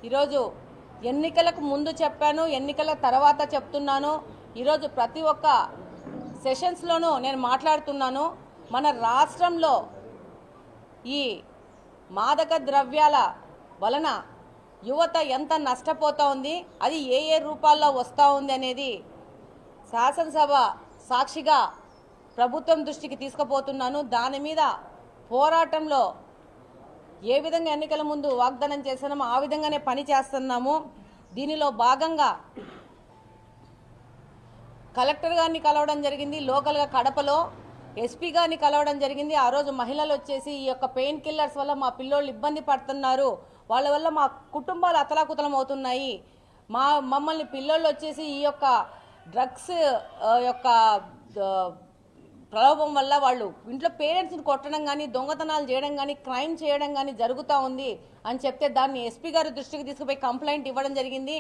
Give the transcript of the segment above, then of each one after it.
ఈరోజు ఎన్నికలకు ముందు చెప్పాను, ఎన్నికల తర్వాత చెప్తున్నాను. ఈరోజు ప్రతి ఒక్క సెషన్స్లోనూ నేను మాట్లాడుతున్నాను. మన రాష్ట్రంలో ఈ మాదక ద్రవ్యాల వలన యువత ఎంత నష్టపోతూ ఉంది, అది ఏ ఏ రూపాల్లో వస్తూ ఉంది అనేది శాసనసభ సాక్షిగా ప్రభుత్వం దృష్టికి తీసుకుపోతున్నాను. దాని మీద పోరాటంలో ఏ విధంగా ఎన్నికల ముందు వాగ్దానం చేస్తున్నామో ఆ విధంగానే పని చేస్తున్నాము. దీనిలో భాగంగా కలెక్టర్ గారిని కలవడం జరిగింది, లోకల్గా కడపలో ఎస్పీ గారిని కలవడం జరిగింది. ఆ రోజు మహిళలు వచ్చేసి ఈ యొక్క పెయిన్ కిల్లర్స్ వల్ల మా పిల్లోళ్ళు ఇబ్బంది పడుతున్నారు, వాళ్ళ వల్ల మా కుటుంబాలు అతలాకుతలం అవుతున్నాయి, మమ్మల్ని పిల్లోళ్ళు వచ్చేసి ఈ యొక్క డ్రగ్స్ యొక్క ప్రలోభం వల్ల వాళ్ళు ఇంట్లో పేరెంట్స్ని కొట్టడం కానీ, దొంగతనాలు చేయడం కానీ, క్రైమ్ చేయడం కానీ జరుగుతూ ఉంది అని చెప్తే దాన్ని ఎస్పీ గారి దృష్టికి తీసుకుపోయి కంప్లైంట్ ఇవ్వడం జరిగింది.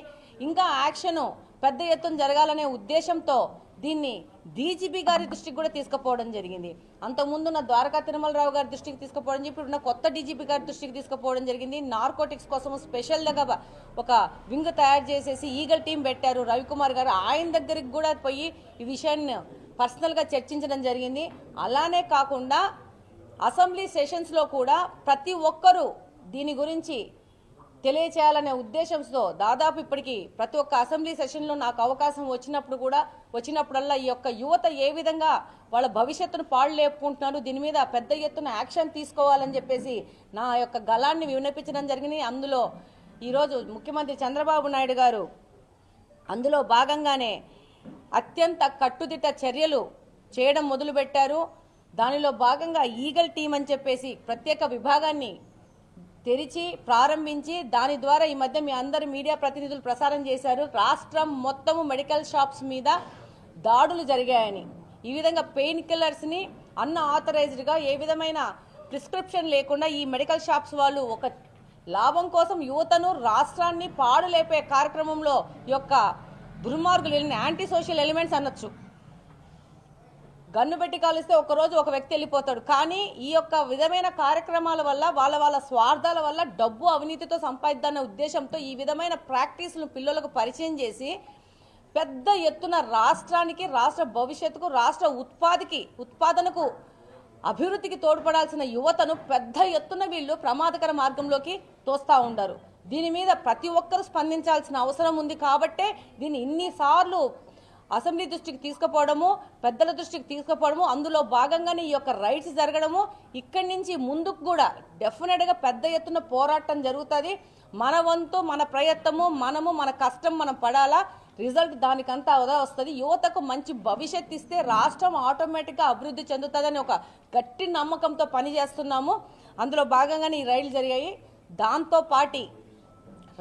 ఇంకా యాక్షను పెద్ద ఎత్తున జరగాలనే ఉద్దేశంతో దీన్ని డీజీపీ గారి దృష్టికి కూడా తీసుకుపోవడం జరిగింది. అంతకుముందు నా ద్వారకా తిరుమలరావు గారి దృష్టికి తీసుకుపోవడం చెప్పి ఇప్పుడు కొత్త డీజీపీ గారి దృష్టికి తీసుకుపోవడం జరిగింది. నార్కోటిక్స్ కోసం స్పెషల్గా ఒక వింగ్ తయారు చేసేసి ఈగల్ టీం పెట్టారు రవికుమార్ గారు. ఆయన దగ్గరికి కూడా పోయి ఈ విషయాన్ని పర్సనల్గా చర్చించడం జరిగింది. అలానే కాకుండా అసెంబ్లీ సెషన్స్లో కూడా ప్రతి ఒక్కరూ దీని గురించి తెలియచేయాలనే ఉద్దేశంతో దాదాపు ఇప్పటికీ ప్రతి ఒక్క అసెంబ్లీ సెషన్లో నాకు అవకాశం వచ్చినప్పుడల్లా ఈ యొక్క యువత ఏ విధంగా వాళ్ళ భవిష్యత్తును పాడు లేపుకుంటున్నారు, దీని మీద పెద్ద ఎత్తున యాక్షన్ తీసుకోవాలని చెప్పేసి నా యొక్క గళాన్ని వినిపించడం జరిగింది. అందులో ఈరోజు ముఖ్యమంత్రి చంద్రబాబు నాయుడు గారు అందులో భాగంగానే అత్యంత కట్టుదిట్ట చర్యలు చేయడం మొదలుపెట్టారు. దానిలో భాగంగా ఈగల్ టీం అని చెప్పేసి ప్రత్యేక విభాగాన్ని తెరిచి ప్రారంభించి దాని ద్వారా ఈ మధ్య మీ అందరు మీడియా ప్రతినిధులు ప్రసారం చేశారు, రాష్ట్రం మొత్తము మెడికల్ షాప్స్ మీద దాడులు జరిగాయని. ఈ విధంగా పెయిన్ కిల్లర్స్ని అన్ఆథరైజ్డ్గా ఏ విధమైన ప్రిస్క్రిప్షన్ లేకుండా ఈ మెడికల్ షాప్స్ వాళ్ళు ఒక లాభం కోసం యువతను రాష్ట్రాన్ని పాడు లేపే కార్యక్రమంలో యొక్క దుర్మార్గులు యాంటీ సోషల్ ఎలిమెంట్స్ అనొచ్చు. గన్ను పెట్టి కాలిస్తే ఒకరోజు ఒక వ్యక్తి వెళ్ళిపోతాడు. కానీ ఈ యొక్క విధమైన కార్యక్రమాల వల్ల వాళ్ళ స్వార్థాల వల్ల డబ్బు అవినీతితో సంపాదిద్దన్న ఉద్దేశంతో ఈ విధమైన ప్రాక్టీస్ను పిల్లలకు పరిచయం చేసి పెద్ద ఎత్తున రాష్ట్రానికి, రాష్ట్ర భవిష్యత్తుకు, రాష్ట్ర ఉత్పాదనకు, అభివృద్ధికి తోడ్పడాల్సిన యువతను పెద్ద ఎత్తున వీళ్ళు ప్రమాదకర మార్గంలోకి తోస్తూ ఉంటారు. దీని మీద ప్రతి ఒక్కరూ స్పందించాల్సిన అవసరం ఉంది. కాబట్టే దీన్ని ఇన్నిసార్లు అసెంబ్లీ దృష్టికి తీసుకుపోవడము, పెద్దల దృష్టికి తీసుకుపోవడము, అందులో భాగంగానే ఈ యొక్క రైట్స్ జరగడము. ఇక్కడి నుంచి ముందుకు కూడా డెఫినెట్గా పెద్ద ఎత్తున పోరాటం జరుగుతుంది. మన వంతు, మన ప్రయత్నము, మన కష్టం మనం పడాలా, రిజల్ట్ దానికంతా అదా వస్తుంది. యువతకు మంచి భవిష్యత్తు ఇస్తే రాష్ట్రం ఆటోమేటిక్గా అభివృద్ధి చెందుతుందని ఒక గట్టి నమ్మకంతో పనిచేస్తున్నాము. అందులో భాగంగానే ఈ రైళ్లు జరిగాయి. దాంతో పాటి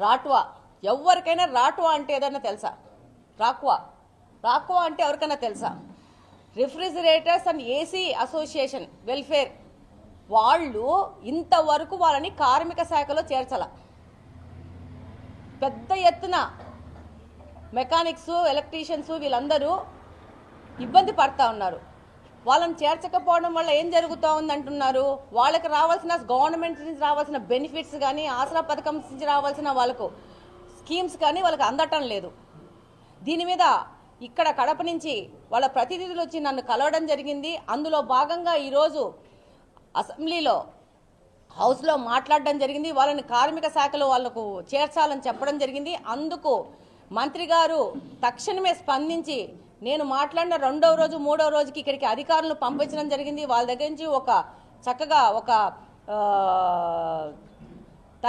రాట్వా, ఎవరికైనా రాట్వా అంటే ఏదైనా తెలుసా? రాక్వా అంటే ఎవరికైనా తెలుసా? Refrigerators and AC association welfare వాళ్ళు ఇంతవరకు వాళ్ళని కార్మిక శాఖలో చేర్చాల. పెద్ద ఎత్తున మెకానిక్స్, ఎలక్ట్రీషియన్స్ వీళ్ళందరూ ఇబ్బంది పడతా ఉన్నారు. వాళ్ళని చేర్చకపోవడం వల్ల ఏం జరుగుతూ ఉందంటున్నారు, వాళ్ళకి రావాల్సిన గవర్నమెంట్ నుంచి రావాల్సిన బెనిఫిట్స్ కానీ, ఆసరా పథకం నుంచి రావాల్సిన వాళ్ళకు స్కీమ్స్ కానీ వాళ్ళకి అందటం లేదు. దీని మీద ఇక్కడ కడప నుంచి వాళ్ళ ప్రతినిధులు వచ్చి నన్ను కలవడం జరిగింది. అందులో భాగంగా ఈరోజు అసెంబ్లీలో హౌస్లో మాట్లాడడం జరిగింది. వాళ్ళని కార్మిక శాఖలో వాళ్లకు చేర్చాలని చెప్పడం జరిగింది. అందుకు మంత్రి గారు తక్షణమే స్పందించి నేను మాట్లాడిన 2వ రోజు 3వ రోజుకి ఇక్కడికి అధికారులను పంపించడం జరిగింది. వాళ్ళ దగ్గర నుంచి చక్కగా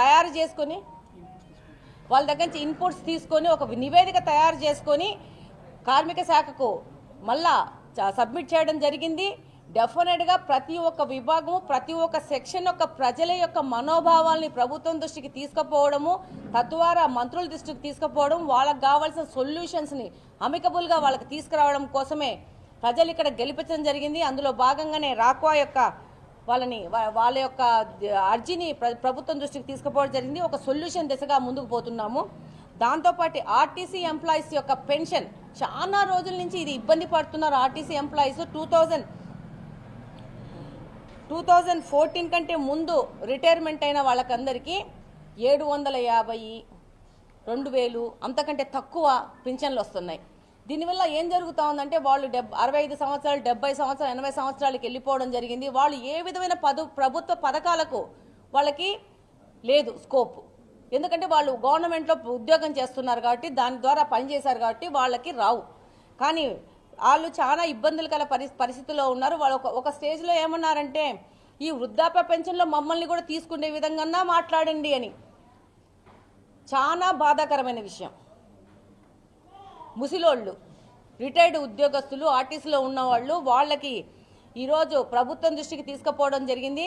తయారు చేసుకొని వాళ్ళ దగ్గర నుంచి ఇన్పుట్స్ తీసుకొని ఒక నివేదిక తయారు చేసుకొని కార్మిక శాఖకు మళ్ళా సబ్మిట్ చేయడం జరిగింది. డెఫినెట్గా ప్రతి ఒక్క విభాగము, ప్రతి ఒక్క సెక్షన్ యొక్క ప్రజల యొక్క మనోభావాల్ని ప్రభుత్వం దృష్టికి తీసుకుపోవడము, తద్వారా మంత్రుల దృష్టికి తీసుకుపోవడం, వాళ్ళకి కావాల్సిన సొల్యూషన్స్ని అమికబుల్గా వాళ్ళకి తీసుకురావడం కోసమే ప్రజలు ఇక్కడ గెలిపించడం జరిగింది. అందులో భాగంగానే రాక్వా యొక్క వాళ్ళ యొక్క అర్జీని ప్రభుత్వం దృష్టికి తీసుకుపోవడం జరిగింది. ఒక సొల్యూషన్ దిశగా ముందుకు పోతున్నాము. దాంతోపాటు ఆర్టీసీ ఎంప్లాయీస్ యొక్క పెన్షన్ చాలా రోజుల నుంచి ఇది ఇబ్బంది పడుతున్నారు. ఆర్టీసీ ఎంప్లాయీస్ 2014 కంటే ముందు రిటైర్మెంట్ అయిన వాళ్ళకందరికీ 750, 2000 అంతకంటే తక్కువ పింఛన్లు వస్తున్నాయి. దీనివల్ల ఏం జరుగుతూ ఉందంటే వాళ్ళు 65 సంవత్సరాలు, 70 సంవత్సరాలు, 80 సంవత్సరాలకి వెళ్ళిపోవడం జరిగింది. వాళ్ళు ఏ విధమైన ప్రభుత్వ పథకాలకు వాళ్ళకి లేదు స్కోప్. ఎందుకంటే వాళ్ళు గవర్నమెంట్లో ఉద్యోగం చేస్తున్నారు కాబట్టి, దాని ద్వారా పనిచేశారు కాబట్టి వాళ్ళకి రావు. కానీ వాళ్ళు చాలా ఇబ్బందులు కల పరిస్థితుల్లో ఉన్నారు. వాళ్ళు ఒక స్టేజ్లో ఏమన్నారంటే, ఈ వృద్ధాప్య పెన్షన్లో మమ్మల్ని కూడా తీసుకునే విధంగా మాట్లాడండి అని. చాలా బాధాకరమైన విషయం. ముసిలోళ్ళు, రిటైర్డ్ ఉద్యోగస్తులు, ఆర్టీసీలో ఉన్నవాళ్ళు, వాళ్ళకి ఈరోజు ప్రభుత్వం దృష్టికి తీసుకుపోవడం జరిగింది.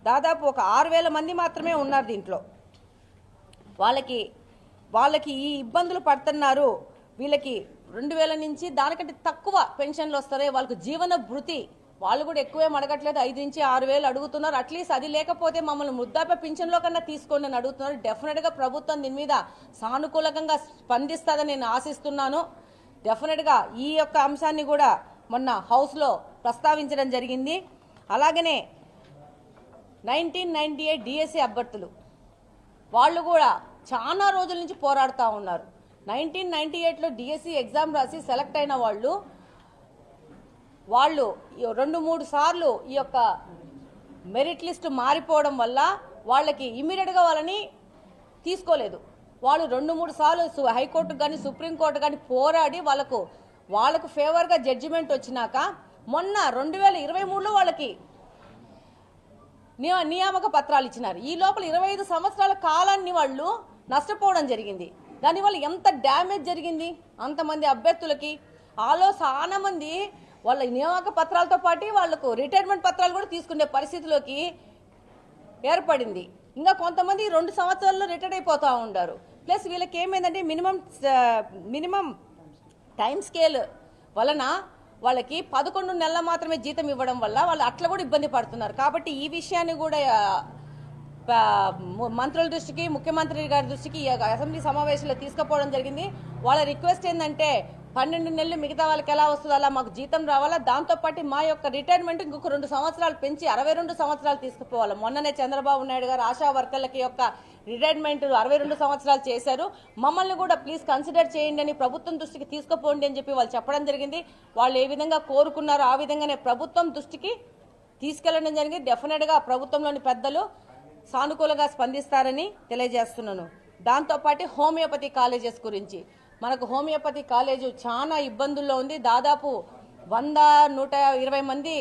దాదాపు ఒక 6000 మంది మాత్రమే ఉన్నారు దీంట్లో. వాళ్ళకి ఈ ఇబ్బందులు పడుతున్నారు. వీళ్ళకి 2000 నుంచి దానికంటే తక్కువ పెన్షన్లు వస్తాయి. వాళ్ళకు జీవన భృతి వాళ్ళు కూడా ఎక్కువేం అడగట్లేదు, 5 నుంచి 6000 అడుగుతున్నారు. అట్లీస్ట్ అది లేకపోతే మమ్మల్ని వృద్ధాప్య పింఛన్లో కన్నా తీసుకోండి అని అడుగుతున్నారు. డెఫినెట్గా ప్రభుత్వం దీని మీద సానుకూలంగా స్పందిస్తుందని నేను ఆశిస్తున్నాను. డెఫినెట్గా ఈ యొక్క అంశాన్ని కూడా మొన్న హౌస్లో ప్రస్తావించడం జరిగింది. అలాగనే 1998 డిఎస్సి అభ్యర్థులు వాళ్ళు కూడా చాలా రోజుల నుంచి పోరాడుతూ ఉన్నారు. 1998లో డిఎస్సి ఎగ్జామ్ రాసి సెలెక్ట్ అయిన వాళ్ళు 2-3 సార్లు ఈ యొక్క మెరిట్ లిస్ట్ మారిపోవడం వల్ల వాళ్ళకి ఇమ్మీడియట్గా వాళ్ళని తీసుకోలేదు. వాళ్ళు 2-3 సార్లు హైకోర్టుకు కానీ సుప్రీంకోర్టు కానీ పోరాడి వాళ్ళకు ఫేవర్గా జడ్జిమెంట్ వచ్చినాక మొన్న 2023లో వాళ్ళకి నియామక పత్రాలు ఇచ్చినారు. ఈ లోపల 25 సంవత్సరాల కాలాన్ని వాళ్ళు నష్టపోవడం జరిగింది. దానివల్ల ఎంత డ్యామేజ్ జరిగింది అంతమంది అభ్యర్థులకి. చాలా మంది వాళ్ళ నియామక పత్రాలతో పాటు వాళ్లకు రిటైర్మెంట్ పత్రాలు కూడా తీసుకునే పరిస్థితిలోకి ఏర్పడింది. ఇంకా కొంతమంది 2 సంవత్సరాల్లో రిటైర్ అయిపోతూ ఉంటారు. ప్లస్ వీళ్ళకి ఏమైందంటే మినిమం టైం స్కేల్ వలన వాళ్ళకి 11 నెలల మాత్రమే జీతం ఇవ్వడం వల్ల వాళ్ళు అట్లా కూడా ఇబ్బంది పడుతున్నారు. కాబట్టి ఈ విషయాన్ని కూడా మంత్రుల దృష్టికి, ముఖ్యమంత్రి గారి దృష్టికి అసెంబ్లీ సమావేశంలో తీసుకుపోవడం జరిగింది. వాళ్ళ రిక్వెస్ట్ ఏంటంటే 12 నెలలు మిగతా వాళ్ళకి ఎలా వస్తుందో అలా మాకు జీతం రావాలా, దాంతోపాటు మా యొక్క రిటైర్మెంట్ ఇంకొక 2 సంవత్సరాలు పెంచి 62 సంవత్సరాలు తీసుకుపోవాలి. మొన్ననే చంద్రబాబు నాయుడు గారు ఆశా వర్కర్లకి యొక్క రిటైర్మెంట్ 62 సంవత్సరాలు చేశారు. మమ్మల్ని కూడా ప్లీజ్ కన్సిడర్ చేయండి అని ప్రభుత్వం దృష్టికి తీసుకుపోండి అని చెప్పి వాళ్ళు చెప్పడం జరిగింది. వాళ్ళు ఏ విధంగా కోరుకున్నారో ఆ విధంగానే ప్రభుత్వం దృష్టికి తీసుకెళ్లడం జరిగింది. డెఫినెట్గా ప్రభుత్వంలోని పెద్దలు సానుకూలంగా స్పందిస్తారని తెలియజేస్తున్నాను. దాంతోపాటు హోమియోపతి కాలేజెస్ గురించి, మనకు హోమియోపతి కాలేజు చాలా ఇబ్బందుల్లో ఉంది. దాదాపు 100-120 మంది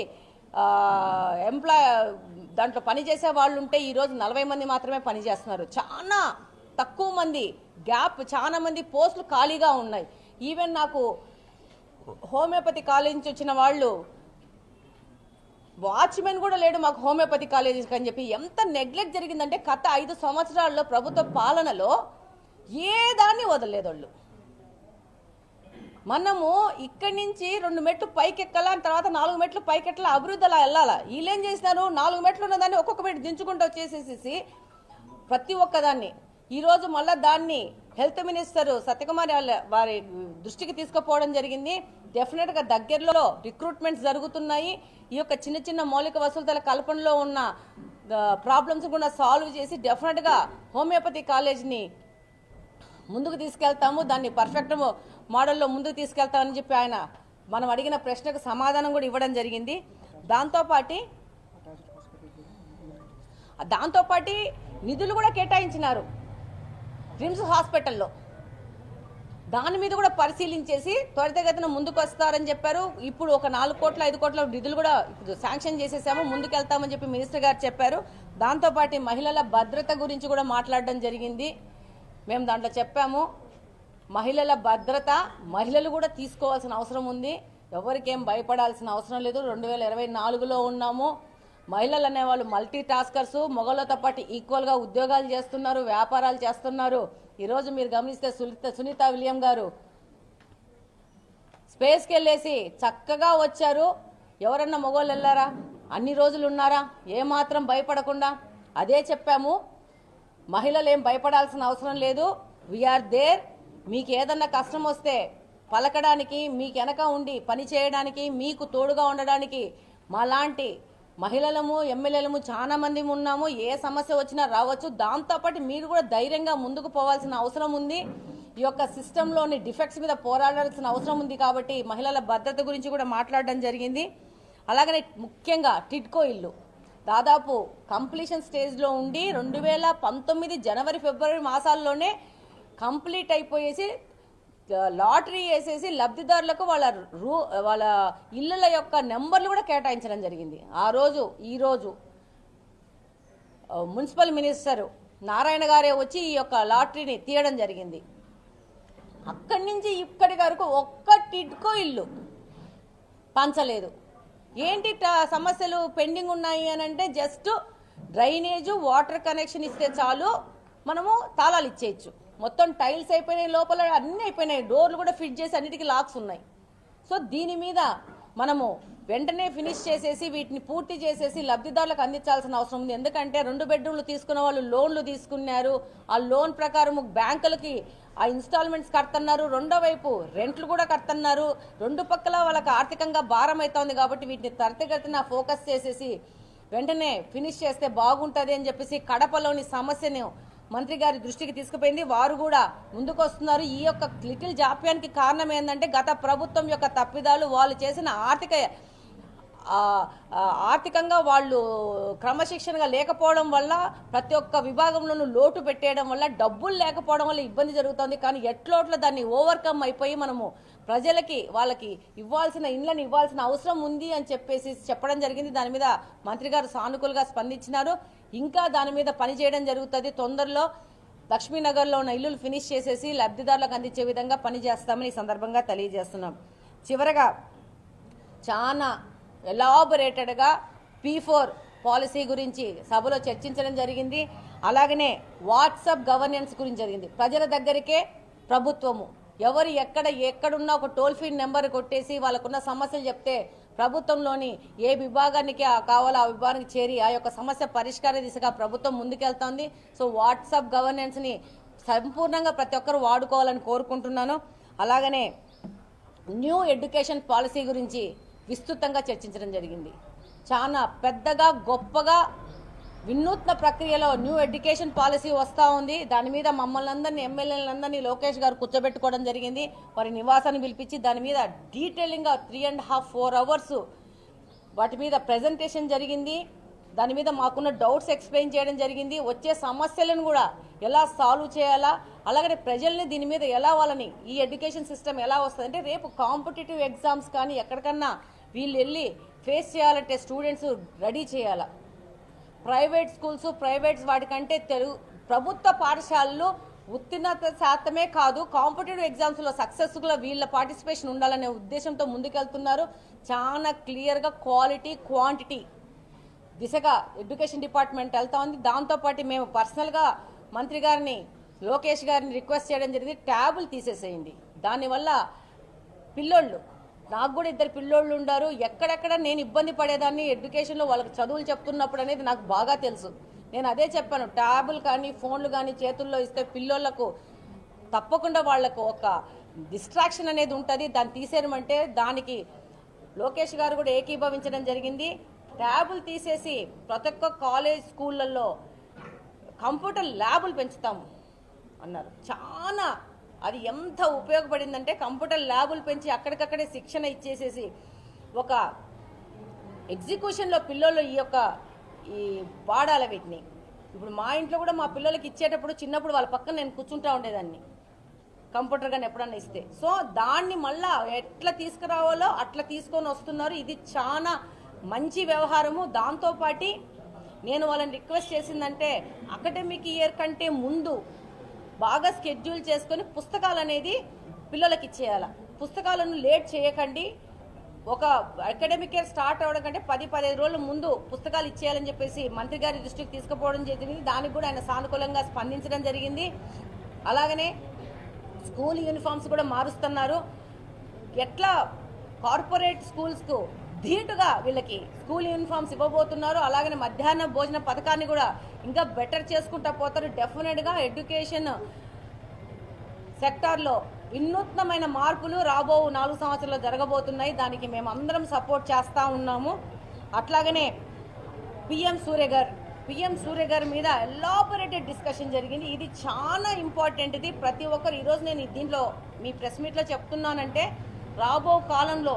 దాంట్లో పనిచేసే వాళ్ళు ఉంటే ఈరోజు 40 మంది మాత్రమే పనిచేస్తున్నారు. చాలా తక్కువ మంది గ్యాప్, చాలా మంది పోస్టులు ఖాళీగా ఉన్నాయి. ఈవెన్ నాకు హోమియోపతి కాలేజ్ నుంచి వచ్చిన వాళ్ళు వాచ్మెన్ కూడా లేడు మాకు హోమియోపతి కాలేజీకి అని చెప్పి ఎంత నెగ్లెక్ట్ జరిగిందంటే గత 5 సంవత్సరాల్లో ప్రభుత్వ పాలనలో ఏ దాన్ని వదలలేదు వాళ్ళు. మనము ఇక్కడి నుంచి 2 మెట్లు పైకి ఎక్కాలా, తర్వాత 4 మెట్లు పైకి ఎట్లా అభివృద్ధి అలా వెళ్ళాలా. వీళ్ళేం చేసినారు, 4 మెట్లు ఉన్నదాన్ని ఒక్కొక్క మెట్టు దించుకుంటూ వచ్చేసేసి ప్రతి ఒక్కదాన్ని ఈరోజు మళ్ళీ దాన్ని హెల్త్ మినిస్టర్ సత్యకుమార్ వారి దృష్టికి తీసుకుపోవడం జరిగింది. డెఫినెట్గా దగ్గరలో రిక్రూట్మెంట్స్ జరుగుతున్నాయి. ఈ యొక్క చిన్న చిన్న మౌలిక వసతుల కల్పనలో ఉన్న ప్రాబ్లమ్స్ కూడా సాల్వ్ చేసి డెఫినెట్గా హోమియోపతి కాలేజ్ని ముందుకు తీసుకెళ్తాము, దాన్ని పర్ఫెక్ట్ మోడల్లో ముందుకు తీసుకెళ్తామని చెప్పి ఆయన మనం అడిగిన ప్రశ్నకు సమాధానం కూడా ఇవ్వడం జరిగింది. దాంతోపాటు నిధులు కూడా కేటాయించినారు రిమ్స్ హాస్పిటల్లో. దాని మీద కూడా పరిశీలించేసి త్వరితగతిన ముందుకు వస్తారని చెప్పారు. ఇప్పుడు ఒక 4 కోట్ల 5 కోట్ల నిధులు కూడా శాంక్షన్ చేసేసాము, ముందుకెళ్తామని చెప్పి మినిస్టర్ గారు చెప్పారు. దాంతోపాటు మహిళల భద్రత గురించి కూడా మాట్లాడడం జరిగింది. మేము దాంట్లో చెప్పాము, మహిళల భద్రత మహిళలు కూడా తీసుకోవాల్సిన అవసరం ఉంది. ఎవరికేం భయపడాల్సిన అవసరం లేదు. 2024లో ఉన్నాము. మహిళలు అనేవాళ్ళు మల్టీ టాస్కర్స్, మగవాళ్ళతో పాటు ఈక్వల్గా ఉద్యోగాలు చేస్తున్నారు, వ్యాపారాలు చేస్తున్నారు. ఈరోజు మీరు గమనిస్తే సునీత విలియం గారు స్పేస్కి వెళ్ళేసి చక్కగా వచ్చారు. ఎవరన్నా మగవాళ్ళు వెళ్ళారా? అన్ని రోజులు ఉన్నారా? ఏమాత్రం భయపడకుండా అదే చెప్పాము. మహిళలు ఏం భయపడాల్సిన అవసరం లేదు. We're there. మీకు ఏదన్నా కష్టం వస్తే పలకడానికి, మీకు వెనక ఉండి పని చేయడానికి, మీకు తోడుగా ఉండడానికి మాలాంటి మహిళలము, ఎమ్మెల్యేలము చాలా మంది ఉన్నాము. ఏ సమస్య వచ్చినా రావచ్చు. దాంతోపాటు మీరు కూడా ధైర్యంగా ముందుకు పోవాల్సిన అవసరం ఉంది. ఈ యొక్క సిస్టంలోని డిఫెక్ట్స్ మీద పోరాడాల్సిన అవసరం ఉంది కాబట్టి మహిళల భద్రత గురించి కూడా మాట్లాడడం జరిగింది. అలాగనే ముఖ్యంగా టిడ్కో ఇల్లు దాదాపు కంప్లీషన్ స్టేజ్లో ఉండి 2019 జనవరి ఫిబ్రవరి మాసాల్లోనే కంప్లీట్ అయిపోయేసి లాటరీ వేసేసి లబ్ధిదారులకు వాళ్ళ ఇళ్ళ యొక్క నెంబర్లు కూడా కేటాయించడం జరిగింది. ఈరోజు మున్సిపల్ మినిస్టర్ నారాయణ గారే వచ్చి ఈ యొక్క లాటరీని తీయడం జరిగింది. అక్కడి నుంచి ఇక్కడి వరకు ఒక్క టిడ్కో ఇల్లు పంచలేదు. ఏంటి సమస్యలు పెండింగ్ ఉన్నాయి అని అంటే జస్ట్ డ్రైనేజు వాటర్ కనెక్షన్ ఇస్తే చాలు మనము తాళాలు ఇచ్చేయచ్చు. మొత్తం టైల్స్ అయిపోయినాయి, లోపల అన్నీ అయిపోయినాయి, డోర్లు కూడా ఫిట్ చేసి అన్నిటికీ లాక్స్ ఉన్నాయి. సో దీని మీద మనము వెంటనే ఫినిష్ చేసేసి వీటిని పూర్తి చేసేసి లబ్ధిదారులకు అందించాల్సిన అవసరం ఉంది. ఎందుకంటే 2 బెడ్రూమ్లు తీసుకున్న వాళ్ళు లోన్లు తీసుకున్నారు. ఆ లోన్ ప్రకారం బ్యాంకులకి ఆ ఇన్స్టాల్మెంట్స్ కడుతున్నారు, రెండో వైపు రెంట్లు కూడా కడుతున్నారు. 2 పక్కల వాళ్ళకి ఆర్థికంగా భారం అవుతుంది. కాబట్టి వీటిని త్వరితగతిన ఫోకస్ చేసేసి వెంటనే ఫినిష్ చేస్తే బాగుంటుంది అని చెప్పేసి కడపలోని సమస్యను మంత్రి గారి దృష్టికి తీసుకుపోయింది. వారు కూడా ముందుకు వస్తున్నారు. ఈ యొక్క లిటిల్ జాప్యానికి కారణం ఏంటంటే గత ప్రభుత్వం యొక్క తప్పిదాలు, వాళ్ళు చేసిన ఆర్థికంగా వాళ్ళు క్రమశిక్షణగా లేకపోవడం వల్ల, ప్రతి ఒక్క విభాగంలోనూ లోటు పెట్టేయడం వల్ల, డబ్బులు లేకపోవడం వల్ల ఇబ్బంది జరుగుతుంది. కానీ ఎట్లోట్ల దాన్ని ఓవర్కమ్ అయిపోయి మనము ప్రజలకి వాళ్ళకి ఇళ్ళని ఇవ్వాల్సిన అవసరం ఉంది అని చెప్పేసి చెప్పడం జరిగింది. దాని మీద మంత్రి గారు సానుకూలంగా స్పందించినారు. ఇంకా దాని మీద పని చేయడం జరుగుతుంది. తొందరలో లక్ష్మీనగర్లో ఉన్న ఇల్లులు ఫినిష్ చేసేసి లబ్ధిదారులకు అందించే విధంగా పని చేస్తామని ఈ సందర్భంగా తెలియజేస్తున్నాం. చివరగా చాలా ఎలాబొరేటెడ్గా P4 పాలసీ గురించి సభలో చర్చించడం జరిగింది. అలాగనే వాట్సాప్ గవర్నెన్స్ గురించి జరిగింది. ప్రజల దగ్గరికే ప్రభుత్వము ఎవరు ఎక్కడున్నా ఒక టోల్ ఫ్రీ నెంబర్ కొట్టేసి వాళ్ళకున్న సమస్యలు చెప్తే ప్రభుత్వంలోని ఏ విభాగానికి కావాలో ఆ విభాగానికి చేరి ఆ యొక్క సమస్య పరిష్కార దిశగా ప్రభుత్వం ముందుకెళ్తోంది. సో వాట్సాప్ గవర్నెన్స్ని సంపూర్ణంగా ప్రతి ఒక్కరు వాడుకోవాలని కోరుకుంటున్నాను. అలాగనే న్యూ ఎడ్యుకేషన్ పాలసీ గురించి విస్తృతంగా చర్చించడం జరిగింది. చాలా పెద్దగా గొప్పగా వినూత్న ప్రక్రియలో న్యూ ఎడ్యుకేషన్ పాలసీ వస్తూ ఉంది. దాని మీద మమ్మల్ని అందరినీ ఎమ్మెల్యేలందరినీ లోకేష్ గారు కూర్చోబెట్టుకోవడం జరిగింది. వారి నివాసాన్ని పిలిపించి దాని మీద డీటెయిలింగ్గా 3.5-4 అవర్స్ వాటి మీద ప్రజెంటేషన్ జరిగింది. దాని మీద మాకున్న డౌట్స్ ఎక్స్ప్లెయిన్ చేయడం జరిగింది. వచ్చే సమస్యలను కూడా ఎలా సాల్వ్ చేయాలా, అలాగే ప్రజల్ని దీని మీద ఎలా వాళ్ళని ఈ ఎడ్యుకేషన్ సిస్టమ్ ఎలా వస్తుంది అంటే రేపు కాంపిటేటివ్ ఎగ్జామ్స్ కానీ ఎక్కడికన్నా వీళ్ళు వెళ్ళి ఫేస్ చేయాలంటే స్టూడెంట్స్ రెడీ చేయాలా. ప్రైవేట్ స్కూల్స్ ప్రైవేట్స్ వాటికంటే ప్రభుత్వ పాఠశాలలు ఉత్తీర్ణత శాతమే కాదు కాంపిటేటివ్ ఎగ్జామ్స్లో సక్సెస్ఫుల్గా వీళ్ళ పార్టిసిపేషన్ ఉండాలనే ఉద్దేశంతో ముందుకెళ్తున్నారు. చాలా క్లియర్గా క్వాలిటీ క్వాంటిటీ దిశగా ఎడ్యుకేషన్ డిపార్ట్మెంట్ వెళ్తా ఉంది. దాంతోపాటు మేము పర్సనల్గా మంత్రి గారిని లోకేష్ గారిని రిక్వెస్ట్ చేయడం జరిగింది, ట్యాబులు తీసేసేయండి. దానివల్ల పిల్లోళ్ళు, నాకు కూడా 2 పిల్లోళ్ళు ఉన్నారు, ఎక్కడెక్కడ నేను ఇబ్బంది పడేదాన్ని ఎడ్యుకేషన్లో వాళ్ళకి చదువులు చెప్తున్నప్పుడు అనేది నాకు బాగా తెలుసు. నేను అదే చెప్పాను, ట్యాబులు కానీ ఫోన్లు కానీ చేతుల్లో ఇస్తే పిల్లోళ్లకు తప్పకుండా వాళ్లకు ఒక డిస్ట్రాక్షన్ అనేది ఉంటుంది. దాన్ని తీసేయమంటే దానికి లోకేష్ గారు కూడా ఏకీభవించడం జరిగింది. ట్యాబులు తీసేసి ప్రతి ఒక్క కాలేజ్ స్కూళ్ళల్లో కంప్యూటర్ ల్యాబులు పెంచుతాము అన్నారు. చాలా అది ఎంత ఉపయోగపడిందంటే కంప్యూటర్ ల్యాబులు పెంచి అక్కడికక్కడే శిక్షణ ఇచ్చేసేసి ఒక ఎగ్జిక్యూషన్లో పిల్లలు ఈ వాడాలి వీటిని. ఇప్పుడు మా ఇంట్లో కూడా మా పిల్లలకి ఇచ్చేటప్పుడు చిన్నప్పుడు వాళ్ళ పక్కన నేను కూర్చుంటా ఉండేదాన్ని కంప్యూటర్ కానీ ఎప్పుడన్నా ఇస్తే. సో దాన్ని మళ్ళా ఎట్లా తీసుకురావాలో అట్లా తీసుకొని వస్తున్నారు. ఇది చాలా మంచి వ్యవహారము. దాంతోపాటు నేను వాళ్ళని రిక్వెస్ట్ చేసిందంటే అకాడమిక్ ఇయర్ కంటే ముందు బాగా స్కెడ్యూల్ చేసుకొని పుస్తకాలు అనేది పిల్లలకి ఇచ్చేయాలి. పుస్తకాలను లేట్ చేయకండి. ఒక అకాడమిక్ ఇయర్ స్టార్ట్ అవ్వడం కంటే 10-15 రోజుల ముందు పుస్తకాలు ఇచ్చేయాలని చెప్పేసి మంత్రి గారి దృష్టికి తీసుకుపోవడం జరిగింది. దానికి కూడా ఆయన సానుకూలంగా స్పందించడం జరిగింది. అలాగనే స్కూల్ యూనిఫామ్స్ కూడా మారుస్తున్నారు. ఎట్లా కార్పొరేట్ స్కూల్స్కు ధీటుగా వీళ్ళకి స్కూల్ యూనిఫామ్స్ ఇవ్వబోతున్నారు. అలాగనే మధ్యాహ్న భోజన పథకాన్ని కూడా ఇంకా బెటర్ చేసుకుంటా పోతారు. డెఫినెట్గా ఎడ్యుకేషన్ సెక్టార్లో వినూత్నమైన మార్పులు రాబో 4 సంవత్సరాల్లో జరగబోతున్నాయి. దానికి మేము అందరం సపోర్ట్ చేస్తూ ఉన్నాము. అట్లాగనే PM సూర్య గారు పిఎం సూర్య గారి మీద ఎలాబొరేటెడ్ డిస్కషన్ జరిగింది. ఇది చాలా ఇంపార్టెంట్. ఇది ప్రతి ఒక్కరు ఈరోజు నేను దీంట్లో మీ ప్రెస్ మీట్లో చెప్తున్నానంటే రాబో కాలంలో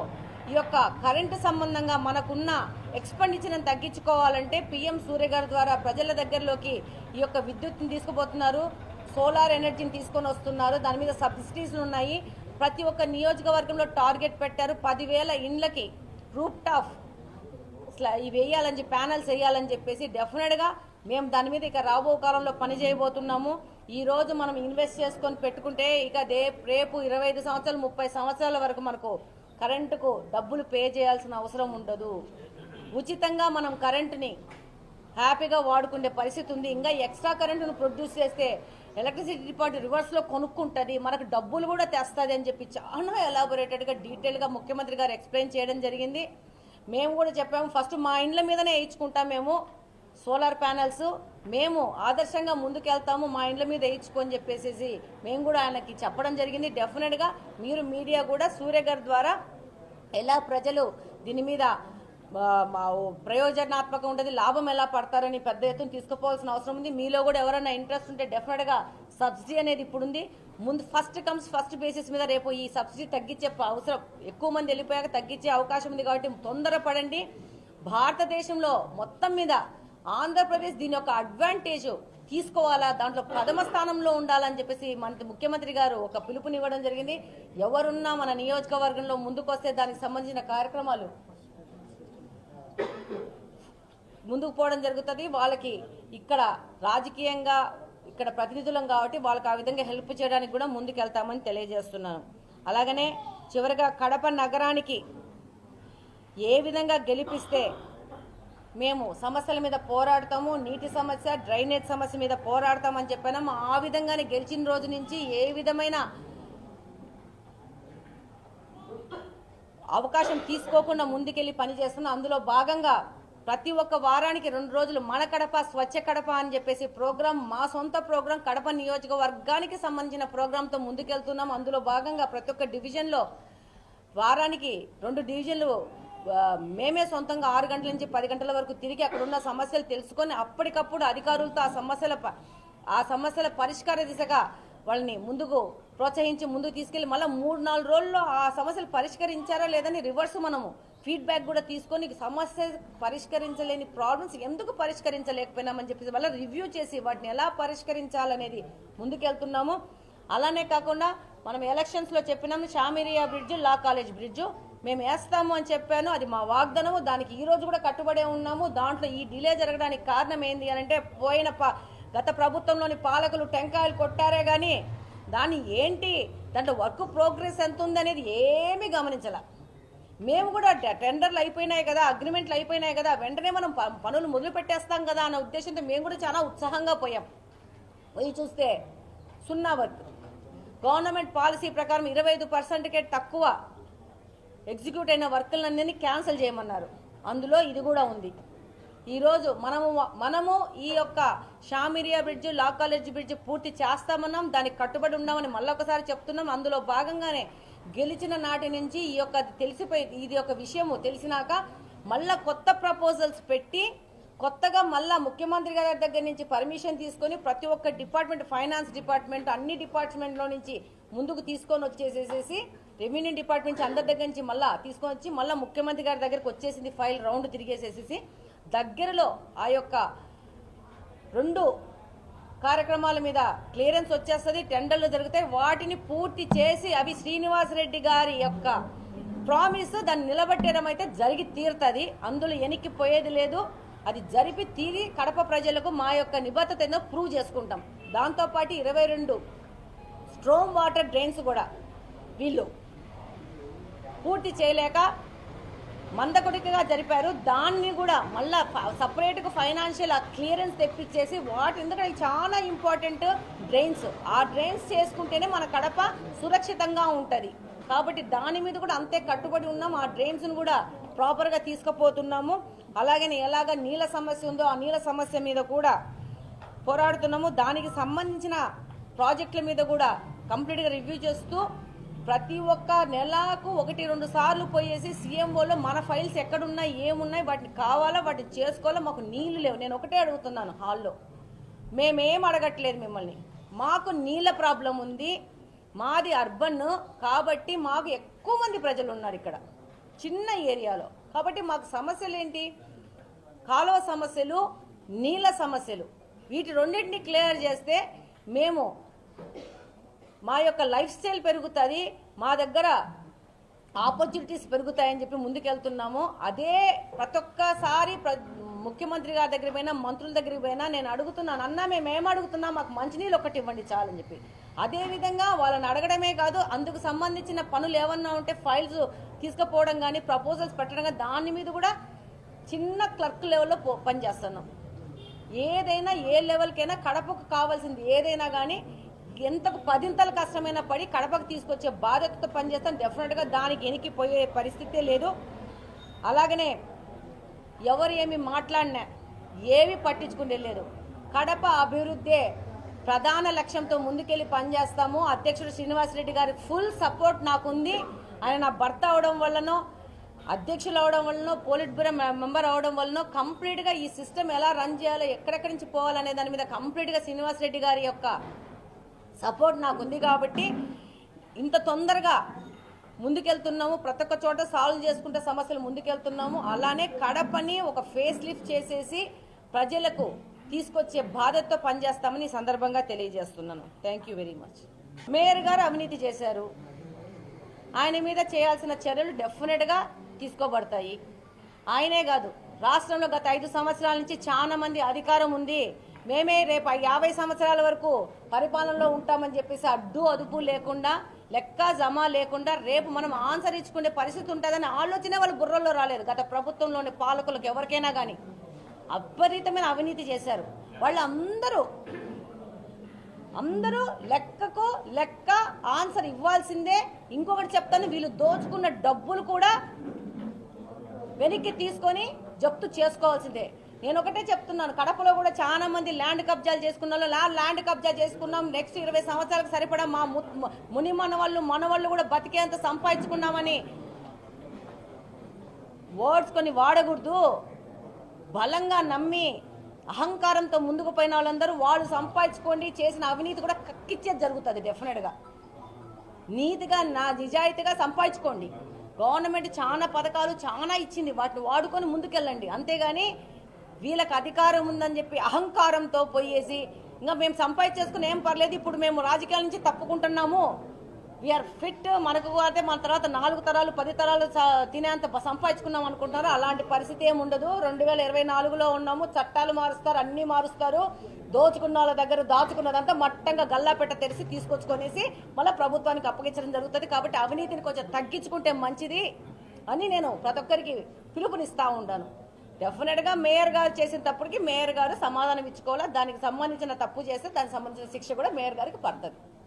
ఈ యొక్క కరెంటు సంబంధంగా మనకున్న ఎక్స్పెండిచర్ని తగ్గించుకోవాలంటే పిఎం సూర్య గారి ద్వారా ప్రజల దగ్గరలోకి ఈ యొక్క విద్యుత్ని తీసుకుపోతున్నారు, సోలార్ ఎనర్జీని తీసుకొని వస్తున్నారు. దాని మీద సబ్సిడీస్లు ఉన్నాయి. ప్రతి ఒక్క నియోజకవర్గంలో టార్గెట్ పెట్టారు. 10,000 ఇండ్లకి రూప్ టాప్ ఇవి వేయాలని చెప్పి ప్యానల్స్ వేయాలని చెప్పేసి డెఫినెట్గా మేము దాని మీద ఇక రాబో కాలంలో పని చేయబోతున్నాము. ఈరోజు మనం ఇన్వెస్ట్ చేసుకొని పెట్టుకుంటే ఇక రేపు 25 సంవత్సరాలు 30 సంవత్సరాల వరకు మనకు కరెంటుకు డబ్బులు పే చేయాల్సిన అవసరం ఉండదు. ఉచితంగా మనం కరెంటుని హ్యాపీగా వాడుకునే పరిస్థితి ఉంది. ఇంకా ఎక్స్ట్రా కరెంటును ప్రొడ్యూస్ చేస్తే ఎలక్ట్రిసిటీ డిపార్ట్మెంట్ రివర్స్లో కొనుక్కుంటుంది, మనకు డబ్బులు కూడా తెస్తుంది అని చెప్పి చాలా ఎలాబొరేటెడ్గా డీటెయిల్గా ముఖ్యమంత్రి గారు ఎక్స్ప్లెయిన్ చేయడం జరిగింది. మేము కూడా చెప్పాము, ఫస్ట్ మా ఇండ్ల మీదనే వేయించుకుంటాం మేము సోలార్ ప్యానెల్స్, మేము ఆదర్శంగా ముందుకెళ్తాము, మా ఇండ్ల మీద వేయించుకొని చెప్పేసి మేము కూడా ఆయనకి చెప్పడం జరిగింది. డెఫినెట్గా మీరు మీడియా కూడా సూర్య గారి ద్వారా ఎలా ప్రజలు దీని మీద ప్రయోజనాత్మకంగా ఉంటుంది, లాభం ఎలా పడతారని పెద్ద ఎత్తున తీసుకుపోవాల్సిన అవసరం ఉంది. మీలో కూడా ఎవరైనా ఇంట్రెస్ట్ ఉంటే డెఫినెట్గా సబ్సిడీ అనేది ఇప్పుడు ఉంది. ముందు ఫస్ట్ కమ్స్ ఫస్ట్ బేసిస్ మీద రేపు ఈ సబ్సిడీ తగ్గించే అవసరం, ఎక్కువ మంది వెళ్ళిపోయాక తగ్గించే అవకాశం ఉంది. కాబట్టి తొందరపడండి. భారతదేశంలో మొత్తం మీద ఆంధ్రప్రదేశ్ దీని యొక్క అడ్వాంటేజ్ తీసుకోవాలా, దాంట్లో ప్రథమ స్థానంలో ఉండాలని చెప్పేసి మన ముఖ్యమంత్రి గారు ఒక పిలుపునివ్వడం జరిగింది. ఎవరున్నా మన నియోజకవర్గంలో ముందుకొస్తే దానికి సంబంధించిన కార్యక్రమాలు ముందుకు పోవడం జరుగుతుంది. వాళ్ళకి ఇక్కడ రాజకీయంగా ఇక్కడ ప్రతినిధులం కాబట్టి వాళ్ళకి ఆ విధంగా హెల్ప్ చేయడానికి కూడా ముందుకెళ్తామని తెలియజేస్తున్నాను. అలాగనే చివరిగా కడప నగరానికి ఏ విధంగా గెలిపిస్తే మేము సమస్యల మీద పోరాడతాము, నీటి సమస్య డ్రైనేజ్ సమస్య మీద పోరాడతామని చెప్పాము. ఆ విధంగానే గెలిచిన రోజు నుంచి ఏ విధమైన అవకాశం తీసుకోకుండా ముందుకెళ్ళి పనిచేస్తున్నాం. అందులో భాగంగా ప్రతి ఒక్క వారానికి 2 రోజులు మన కడప స్వచ్ఛ కడప అని చెప్పేసి ప్రోగ్రాం, మా సొంత ప్రోగ్రాం కడప నియోజకవర్గానికి సంబంధించిన ప్రోగ్రాంతో ముందుకెళ్తున్నాం. అందులో భాగంగా ప్రతి ఒక్క డివిజన్లో వారానికి 2 డివిజన్లు మేమే సొంతంగా 6 గంటల నుంచి 10 గంటల వరకు తిరిగి అక్కడ ఉన్న సమస్యలు తెలుసుకొని అప్పటికప్పుడు అధికారులతో ఆ సమస్యల పరిష్కార దిశగా వాళ్ళని ముందుకు ప్రోత్సహించి ముందుకు తీసుకెళ్లి మళ్ళీ 3-4 రోజుల్లో ఆ సమస్యలు పరిష్కరించారా లేదని రివర్స్ మనము ఫీడ్బ్యాక్ కూడా తీసుకొని సమస్య పరిష్కరించలేని ప్రాబ్లమ్స్ ఎందుకు పరిష్కరించలేకపోయినామని చెప్పేసి మళ్ళీ రివ్యూ చేసి వాటిని ఎలా పరిష్కరించాలనేది ముందుకెళ్తున్నాము. అలానే కాకుండా మనం ఎలక్షన్స్లో చెప్పినాము షామిరియా బ్రిడ్జ్, లా కాలేజ్ బ్రిడ్జ్ మేము వేస్తాము అని చెప్పాను. అది మా వాగ్దానము. దానికి ఈ రోజు కూడా కట్టుబడే ఉన్నాము. దాంట్లో ఈ డిలే జరగడానికి కారణం ఏంది అని అంటే గత ప్రభుత్వంలోని పాలకులు టెంకాయలు కొట్టారే కానీ దాన్ని ఏంటి దాంట్లో వర్క్ ప్రోగ్రెస్ ఎంత ఉందనేది ఏమీ గమనించాల. మేము కూడా టెండర్లు అయిపోయినాయి కదా, అగ్రిమెంట్లు అయిపోయినాయి కదా, వెంటనే మనం పనులు మొదలు పెట్టేస్తాం కదా అన్న ఉద్దేశంతో మేము కూడా చాలా ఉత్సాహంగా పోయాం. పోయి చూస్తే 0 వర్క్. గవర్నమెంట్ పాలసీ ప్రకారం 25%కే తక్కువ ఎగ్జిక్యూట్ అయిన వర్కులన్నీ క్యాన్సిల్ చేయమన్నారు. అందులో ఇది కూడా ఉంది. ఈరోజు మనము ఈ యొక్క షామిరియా బ్రిడ్జ్, లా కాలేజ్ బ్రిడ్జ్ పూర్తి చేస్తామన్నాం, దానికి కట్టుబడి ఉన్నామని మళ్ళొకసారి చెప్తున్నాం. అందులో భాగంగానే గెలిచిన నాటి నుంచి ఈ యొక్క ఇది ఒక విషయము తెలిసినాక మళ్ళా కొత్త ప్రపోజల్స్ పెట్టి కొత్తగా మళ్ళా ముఖ్యమంత్రి గారి దగ్గర నుంచి పర్మిషన్ తీసుకొని ప్రతి ఒక్క డిపార్ట్మెంట్, ఫైనాన్స్ డిపార్ట్మెంట్, అన్ని డిపార్ట్మెంట్లో నుంచి ముందుకు తీసుకొని వచ్చేసేసి రెవెన్యూ డిపార్ట్మెంట్ అందరి దగ్గర నుంచి మళ్ళా తీసుకొని వచ్చి మళ్ళీ ముఖ్యమంత్రి గారి దగ్గరకు వచ్చేసింది. ఫైల్ రౌండ్ తిరిగేసేసి దగ్గరలో ఆ యొక్క 2 కార్యక్రమాల మీద క్లియరెన్స్ వచ్చేస్తుంది, టెండర్లు జరుగుతాయి. వాటిని పూర్తి చేసి అవి శ్రీనివాస్ రెడ్డి గారి యొక్క ప్రామిస్ దాన్ని నిలబెట్టడం అయితే జరిగి తీరుతుంది. అందులో వెనక్కి పోయేది లేదు. అది జరిపి తీరి కడప ప్రజలకు మా యొక్క నిబద్ధత ఏదో ప్రూవ్ చేసుకుంటాం. దాంతోపాటు 22 స్ట్రోమ్ వాటర్ డ్రైన్స్ కూడా వీళ్ళు పూర్తి చేయలేక మందకొడికగా జరిపారు. దాన్ని కూడా మళ్ళా సపరేట్గా ఫైనాన్షియల్ క్లియరెన్స్ తెప్పించేసి ఎందుకంటే చాలా ఇంపార్టెంట్ డ్రైన్స్, ఆ డ్రైన్స్ చేసుకుంటేనే మన కడప సురక్షితంగా ఉంటుంది. కాబట్టి దాని మీద కూడా అంతే కట్టుబడి ఉన్నాం. ఆ డ్రైన్స్ను కూడా ప్రాపర్గా తీసుకుపోతున్నాము. అలాగే ఎలాగ నీళ్ళ సమస్య ఉందో ఆ నీళ్ళ సమస్య మీద కూడా పోరాడుతున్నాము. దానికి సంబంధించిన ప్రాజెక్టుల మీద కూడా కంప్లీట్గా రివ్యూ చేస్తూ ప్రతి ఒక్క నెలకు 1-2 సార్లు పోయేసి సీఎంఓలో మన ఫైల్స్ ఎక్కడున్నాయి, ఏమున్నాయి, వాటిని కావాలా, వాటిని చేసుకోవాలా, మాకు నీళ్లు లేవు. నేను ఒకటే అడుగుతున్నాను హాల్లో, మేమేం అడగట్లేదు మిమ్మల్ని. మాకు నీళ్ళ ప్రాబ్లం ఉంది, మాది అర్బన్ కాబట్టి మాకు ఎక్కువ మంది ప్రజలు ఉన్నారు ఇక్కడ చిన్న ఏరియాలో. కాబట్టి మాకు సమస్యలు ఏంటి? కాలువ సమస్యలు, నీళ్ళ సమస్యలు. వీటి రెండింటిని క్లియర్ చేస్తే మేము మా యొక్క లైఫ్ స్టైల్ పెరుగుతుంది, మా దగ్గర ఆపర్చునిటీస్ పెరుగుతాయని చెప్పి ముందుకెళ్తున్నాము. అదే ప్రతి ఒక్కసారి ముఖ్యమంత్రి గారి దగ్గర పోయినా, మంత్రుల దగ్గరికి పోయినా నేను అడుగుతున్నాను, అన్నా మేమేం అడుగుతున్నా, మాకు మంచినీళ్ళు ఒకటి ఇవ్వండి చాలని చెప్పి. అదేవిధంగా వాళ్ళని అడగడమే కాదు, అందుకు సంబంధించిన పనులు ఏమన్నా ఉంటే ఫైల్స్ తీసుకుపోవడం కానీ, ప్రపోజల్స్ పెట్టడం కానీ, దాని మీద కూడా చిన్న క్లర్క్ లెవెల్లో పనిచేస్తున్నాం. ఏదైనా ఏ లెవెల్కైనా కడపకు కావాల్సింది ఏదైనా కానీ ఎంతకు 10 కష్టమైన పడి కడపకు తీసుకొచ్చే బాధ్యతతో పనిచేస్తాం. డెఫినెట్గా దానికి ఎనికిపోయే పరిస్థితే లేదు. అలాగనే ఎవరు ఏమి మాట్లాడినా ఏవి పట్టించుకునే లేదు. కడప అభివృద్ధే ప్రధాన లక్ష్యంతో ముందుకెళ్ళి పనిచేస్తాము. అధ్యక్షుడు శ్రీనివాసరెడ్డి గారి ఫుల్ సపోర్ట్ నాకుంది. ఆయన నా భర్త అవడం వల్లనో, అధ్యక్షులు అవడం వల్లనో, పోలిట్ బ్యూరో మెంబర్ అవడం వల్లనో కంప్లీట్గా ఈ సిస్టమ్ ఎలా రన్ చేయాలో, ఎక్కడెక్కడి నుంచి పోవాలనే దాని మీద కంప్లీట్గా శ్రీనివాసరెడ్డి గారి యొక్క సపోర్ట్ నాకుంది. కాబట్టి ఇంత తొందరగా ముందుకెళ్తున్నాము, ప్రతి ఒక్క చోట సాల్వ్ చేసుకుంటే సమస్యలు ముందుకెళ్తున్నాము. అలానే కడపని ఒక ఫేస్ లిఫ్ట్ చేసేసి ప్రజలకు తీసుకొచ్చే బాధ్యతతో పనిచేస్తామని ఈ సందర్భంగా తెలియజేస్తున్నాను. Thank you very much. Mayor గారు అవినీతి చేశారు, ఆయన మీద చేయాల్సిన చర్యలు డెఫినెట్గా తీసుకోబడతాయి. ఆయనే కాదు, రాష్ట్రంలో గత 5 సంవత్సరాల నుంచి చాలా మంది అధికారం ఉంది, మేమే రేపు 50 సంవత్సరాల వరకు పరిపాలనలో ఉంటామని చెప్పేసి అడ్డు అదుపు లేకుండా, లెక్క జమ లేకుండా రేపు మనం ఆన్సర్ ఇచ్చుకునే పరిస్థితి ఉంటుందని ఆలోచన వాళ్ళ బుర్రల్లో రాలేదు. గత ప్రభుత్వంలోని పాలకులకు ఎవరికైనా కానీ అపరితమైన అవినీతి చేశారు. వాళ్ళందరూ లెక్కకు లెక్క ఆన్సర్ ఇవ్వాల్సిందే. ఇంకొకటి చెప్తాను, వీళ్ళు దోచుకున్న డబ్బులు కూడా వెనక్కి తీసుకొని జప్తు చేసుకోవాల్సిందే. నేను ఒకటే చెప్తున్నాను, కడపలో కూడా చాలా మంది ల్యాండ్ కబ్జాలు చేసుకున్న ల్యాండ్ కబ్జా చేసుకున్నాం, నెక్స్ట్ 20 సంవత్సరాలకు సరిపడా మా ముని మనవాళ్ళు కూడా బతికేంత సంపాదించుకున్నామని వర్డ్స్ కొన్ని వాడకూడదు. బలంగా నమ్మి అహంకారంతో ముందుకు పోయిన వాళ్ళందరూ వాళ్ళు సంపాదించుకోండి, చేసిన అవినీతి కూడా కక్కిచ్చేది జరుగుతుంది. డెఫినెట్గా నీతిగా నిజాయితీగా సంపాదించుకోండి. గవర్నమెంట్ చాలా పథకాలు చాలా ఇచ్చింది, వాటిని వాడుకొని ముందుకెళ్ళండి. అంతేగాని వీళ్ళకి అధికారం ఉందని చెప్పి అహంకారంతో పోయేసి ఇంకా మేము సంపాదించేసుకుని ఏం పర్లేదు, ఇప్పుడు మేము రాజకీయాల నుంచి తప్పుకుంటున్నాము, వీఆర్ ఫిట్, మనకు అయితే మన తర్వాత 4 తరాలు 10 తరాలు తినేంత సంపాదించుకున్నాం అనుకుంటున్నారు. అలాంటి పరిస్థితి ఏమి ఉండదు. 2024లో ఉన్నాము, చట్టాలు మారుస్తారు, అన్నీ మారుస్తారు. దోచుకున్న వాళ్ళ దగ్గర దాచుకున్నదంతా మట్టంగా గల్లాపెట్ట తెరిచి తీసుకొచ్చుకొనేసి మళ్ళీ ప్రభుత్వానికి అప్పగించడం జరుగుతుంది. కాబట్టి అవినీతిని కొంచెం తగ్గించుకుంటే మంచిది అని నేను ప్రతి ఒక్కరికి పిలుపునిస్తూ ఉంటాను. డెఫినెట్గా మేయర్ గారు చేసిన తప్పుడికి మేయర్ గారు సమాధానం ఇచ్చుకోవాలా. దానికి సంబంధించిన తప్పు చేస్తే దానికి సంబంధించిన శిక్ష కూడా మేయర్ గారికి పడుతుంది.